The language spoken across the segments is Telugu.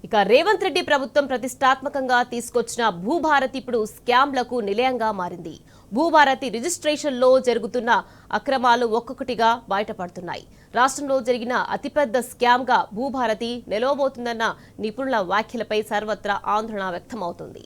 ఇక రేవంత్ రెడ్డి ప్రభుత్వం ప్రతిష్టాత్మకంగా తీసుకొచ్చిన భూభారతి ఇప్పుడు స్కామ్లకు నిలయంగా మారింది. భూభారతి రిజిస్ట్రేషన్లో జరుగుతున్న అక్రమాలు ఒక్కొక్కటిగా బయటపడుతున్నాయి. రాష్ట్రంలో జరిగిన అతిపెద్ద స్కామ్గా భూభారతి నిలవబోతుందన్న నిపుణుల వ్యాఖ్యలపై సర్వత్రా ఆందోళన వ్యక్తమవుతోంది.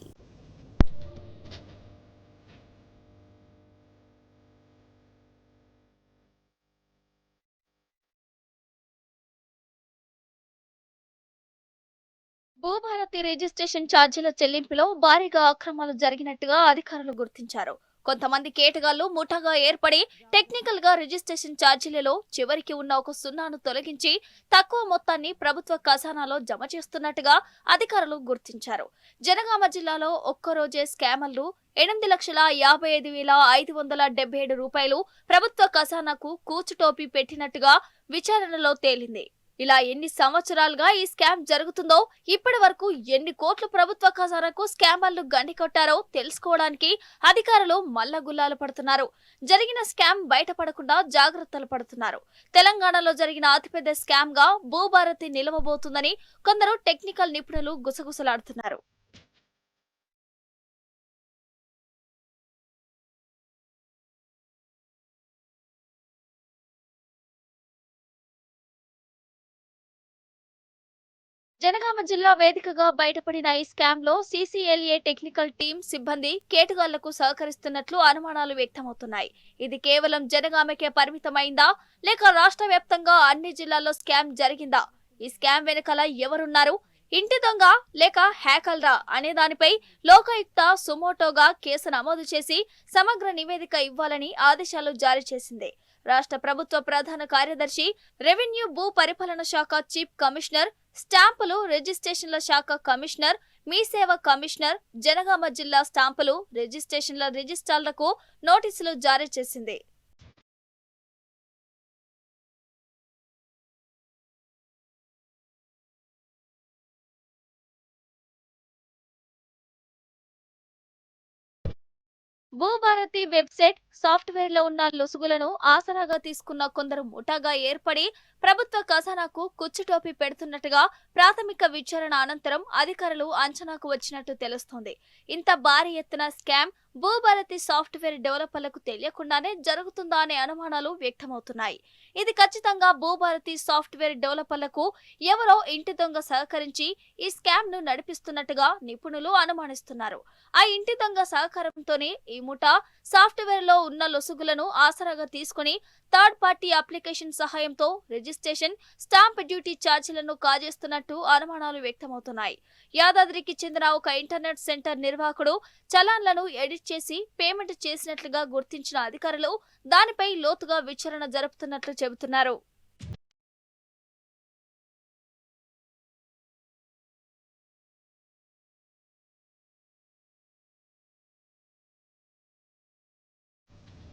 భూభారతి రిజిస్ట్రేషన్ ఛార్జీల చెల్లింపులో భారీగా అక్రమాలు జరిగినట్టుగా అధికారులు గుర్తించారు. కొంతమంది కేటగాళ్లు ముఠాగా ఏర్పడి టెక్నికల్ గా రిజిస్ట్రేషన్ ఛార్జీలలో చివరికి ఉన్న ఒక సున్నాను తొలగించి తక్కువ మొత్తాన్ని ప్రభుత్వ ఖజానాలో జమ చేస్తున్నట్టుగా అధికారులు గుర్తించారు. జనగామ జిల్లాలో ఒక్కరోజే స్కామర్లు 8,55,577 రూపాయలు ప్రభుత్వ ఖజానాకు కూచుటోపీ పెట్టినట్టుగా విచారణలో తేలింది. ఇలా ఎన్ని సంవత్సరాలుగా ఈ స్కామ్ జరుగుతుందో, ఇప్పటి వరకు ఎన్ని కోట్ల ప్రభుత్వ ఖజానాకు స్కామర్లు గండి కొట్టారో తెలుసుకోవడానికి అధికారులు మల్లగుల్లాలు పడుతున్నారు. జరిగిన స్కామ్ బయటపడకుండా జాగ్రత్తలు పడుతున్నారు. తెలంగాణలో జరిగిన అతిపెద్ద స్కామ్ గా భూభారతి నిలవబోతుందని కొందరు టెక్నికల్ నిపుణులు గుసగుసలాడుతున్నారు. జనగామ జిల్లా వేదికగా బయటపడిన ఈ స్కామ్ లో సీసీఎల్ఏ టెక్నికల్ టీం సిబ్బంది కేటుగాళ్లకు సహకరిస్తున్నట్లు అనుమానాలు వ్యక్తమవుతున్నాయి. ఇది కేవలం జనగామకే పరిమితమైందా, లేక రాష్ట్ర వ్యాప్తంగా అన్ని జిల్లాల్లో స్కామ్ జరిగిందా? ఈ స్కామ్ వెనకాల ఎవరున్నారు? ఇంటి దొంగ లేక హ్యాకర్రా అనే దానిపై లోకాయుక్త సుమోటోగా కేసు నమోదు చేసి సమగ్ర నివేదిక ఇవ్వాలని ఆదేశాలు జారీ చేసింది. రాష్ట్ర ప్రభుత్వ ప్రధాన కార్యదర్శి, రెవెన్యూ భూ పరిపాలన శాఖ చీఫ్ కమిషనర్, స్టాంపులు రిజిస్ట్రేషన్ల శాఖ కమిషనర్, మీ సేవ కమిషనర్ జనగామ జిల్లా స్టాంపులు రిజిస్ట్రేషన్ల రిజిస్ట్రార్లకు నోటీసులు జారీ చేసింది. భూభారతి వెబ్సైట్, సాఫ్ట్వేర్ లో ఉన్న లొసుగులను ఆసరాగా తీసుకున్న కొందరు ముఠాగా ఏర్పడి ప్రభుత్వ ఖజానాకు కుచ్చుటోపీ పెడుతున్నట్టుగా ప్రాథమిక విచారణ అనంతరం అధికారులు అంచనాకు వచ్చినట్టు తెలుస్తోంది. ఇంత భారీ ఎత్తున స్కామ్ భూభారతి సాఫ్ట్వేర్ డెవలపర్లకు తెలియకుండానే జరుగుతుందా అనే అనుమానాలు వ్యక్తమవుతున్నాయి. ఇది ఖచ్చితంగా భూభారతి సాఫ్ట్వేర్ డెవలపర్లకు ఎవరో ఇంటి దొంగ సహకరించి ఈ స్కామ్ ను నడిపిస్తున్నట్టుగా నిపుణులు అనుమానిస్తున్నారు. ఆ ఇంటి దొంగ సహకారంతోనే ఈ ముఠా సాఫ్ట్వేర్ లో ఉన్న లొసుగులను ఆసరాగా తీసుకుని థర్డ్ పార్టీ అప్లికేషన్ సహాయంతో రిజిస్ట్రేషన్, స్టాంప్ డ్యూటీ ఛార్జీలను కాజేస్తున్నట్టు అనుమానాలు వ్యక్తమవుతున్నాయి. యాదాద్రికి చెందిన ఒక ఇంటర్నెట్ సెంటర్ నిర్వాహకుడు చలాన్లను ఎడిట్ చేసి పేమెంట్ చేసినట్లుగా గుర్తించిన అధికారులు దానిపై లోతుగా విచారణ జరుపుతున్నట్లు చెబుతున్నారు.